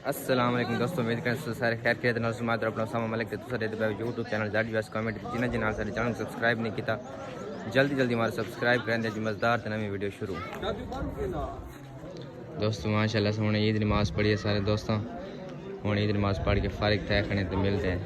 अस्सलाम वालेकुम दोस्तों, उम्मीद करते सारे खैर के दिन सुमात अपना सामा मलिक ते दूसरे दे यूट्यूब चैनल जाडी वास कमेंट जिन्हें जिन्हें सारे चैनल सब्सक्राइब नहीं किया जल्दी जल्दी हमारे सब्सक्राइब करें जी मज़ेदार नवी वीडियो शुरू। दोस्तों माशाल्लाह से हमने ईद नमाज़ पढ़ी है सारे दोस्तों, हम ईद नमाज़ पढ़ के फारिग थे खड़े तो मिलते हैं।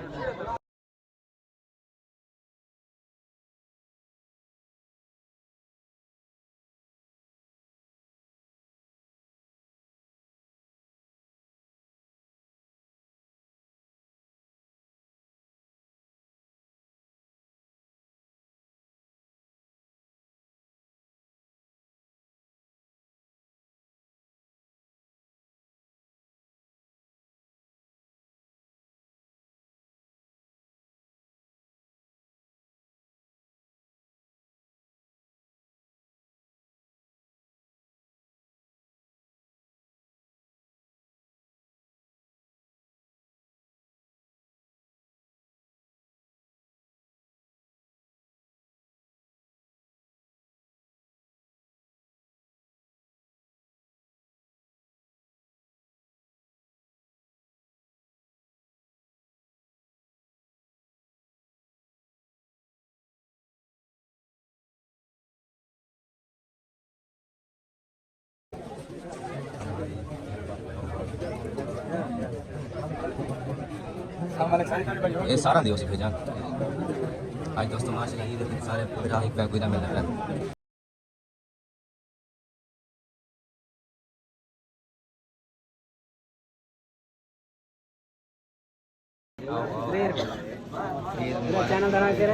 ये सारा दिवस भेजा आज दोस्तों माशाल्लाह ये देखिए सारे पूरा एक बैग मिल रहा है। चैनल बना के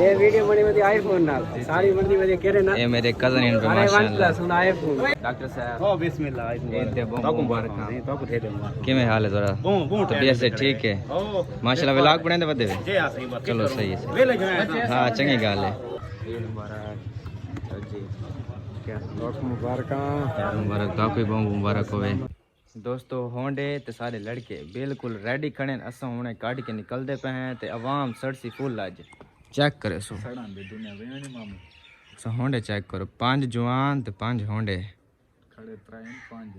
ये वीडियो बनी हुई आईफोन नाल सारी बंदी वजह करे ना ये मेरे कजन इन पे माशाल्लाह सुना आईफोन डॉक्टर साहब ओ बिस्मिल्लाह तो मुबारक तो को थे दे किवें हाल है तोरा तबीयत से ठीक है माशाल्लाह व्लॉग बनाते बदे जी हां सही बात चलो सही है वेले जो हां चंगी गल है। मुबारक मुबारक तो कोई बहुत मुबारक होवे। दोस्तों होंडे ते सारे लड़के बिल्कुल रेडी खड़े असा हुणे काट के निकलते पे हैं ते आवाम सड़सी फुल अज चेक करे सो होंडे चेक करो 5 जवान ते 5 होंडे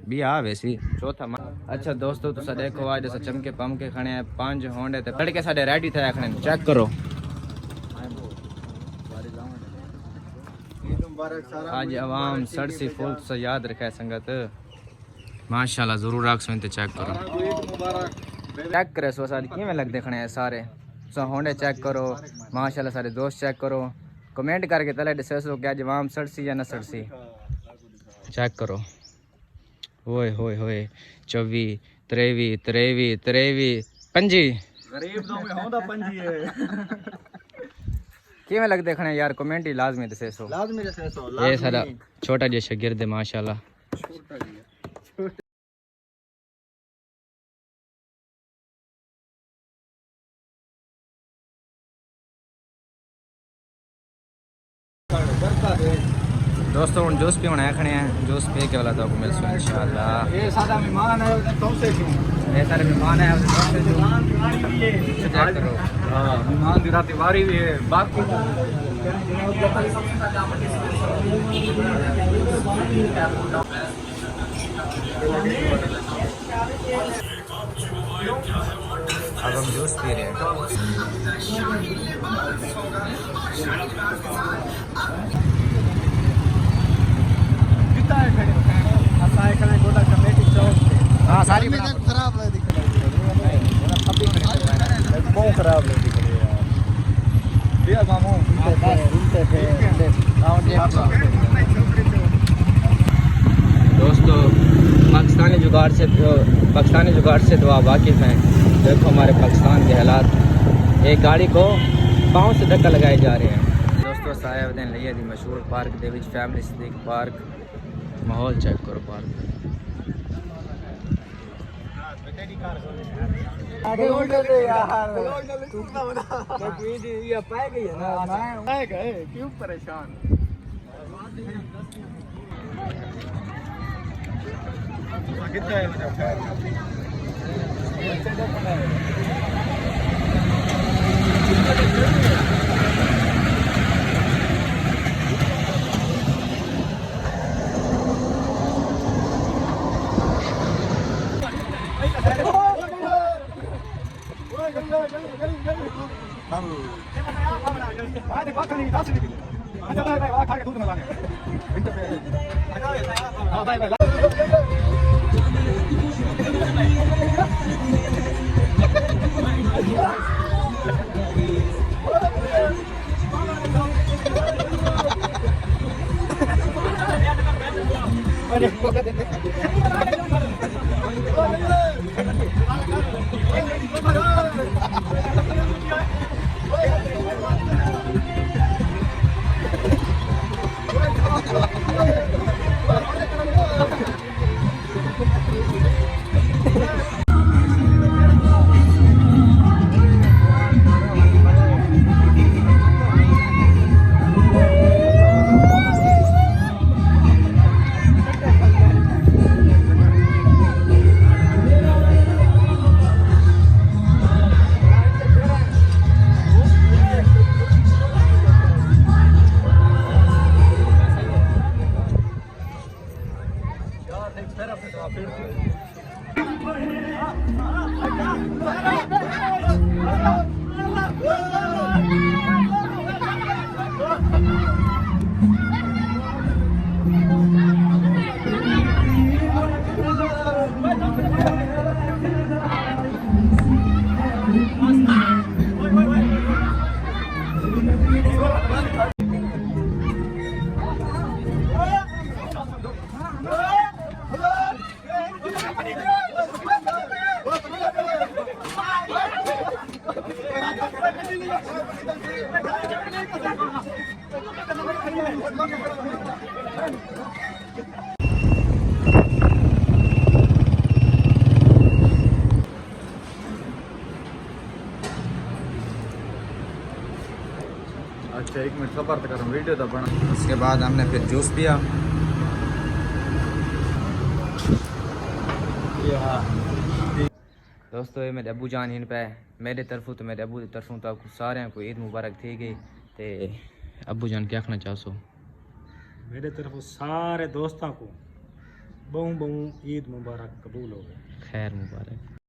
भी आ वैसी चौथा अच्छा दोस्तों तुसा देखो आज अस चमके पमके खड़े हैं 5 होंडे ते लड़के साडे रेडी थे खड़े चेक करो। आज आवाम सड़सी फुल से याद रखे संगत माशाल्लाह जरूर राख सुनते चेक करो चेक करे सो सारे किवें लगते खड़े हैं सारे सो होंडे चेक करो माशाल्लाह सारे दोस्त चेक करो कमेंट करके तले दसो क्या जवाब सड़सी या न सड़सी चेक करो। होए होए होए 24 23 23 23 25 गरीब तो में होंदा पंजी है किवें लगते खड़े यार कमेंट ही लाजमी दसो ये सारा छोटा जिहा शागिर्द है माशाल्लाह छोटा जिहा दोस्तों हम जूस पी होना खड़े हैं जूस पी के वाला तो मिल सो इंशाल्लाह। ये सादा मेहमान है तुमसे क्यों ये सारे मेहमान है मेहमान दिवाली भी है चेक करो हां मेहमान दी रात दिवाली भी है बाकी अब हम जूस पी रहे हैं। हाँ सारी खराब है दिख रही है बहुत खराब है दिख रही है भैया मामू दोस्तों पाकिस्तानी जुगाड़ से तो आप वाकिफ़ हैं। देखो हमारे पाकिस्तान के हालात एक गाड़ी को पाँव से धक्का लगाए जा रहे हैं। दोस्तों सायावदन लिया दी मशहूर पार्क दे विच फैमिली सदीक पार्क माहौल चेक करो पार्क क्यों परेशान कितना है अच्छा 1 मिनट सबर कर वीडियो तो बना। उसके बाद हमने फिर जूस पिया। दोस्तों ये मेरे अबू जान इन पे मेरे तरफों तो मेरे अबू की तरफों तो आपको सारे को ईद मुबारक थी गई। ते अबू जान क्या आखना चाहो? मेरे तरफ सारे दोस्तों को बहु बहु ईद मुबारक कबूल हो गए। खैर मुबारक।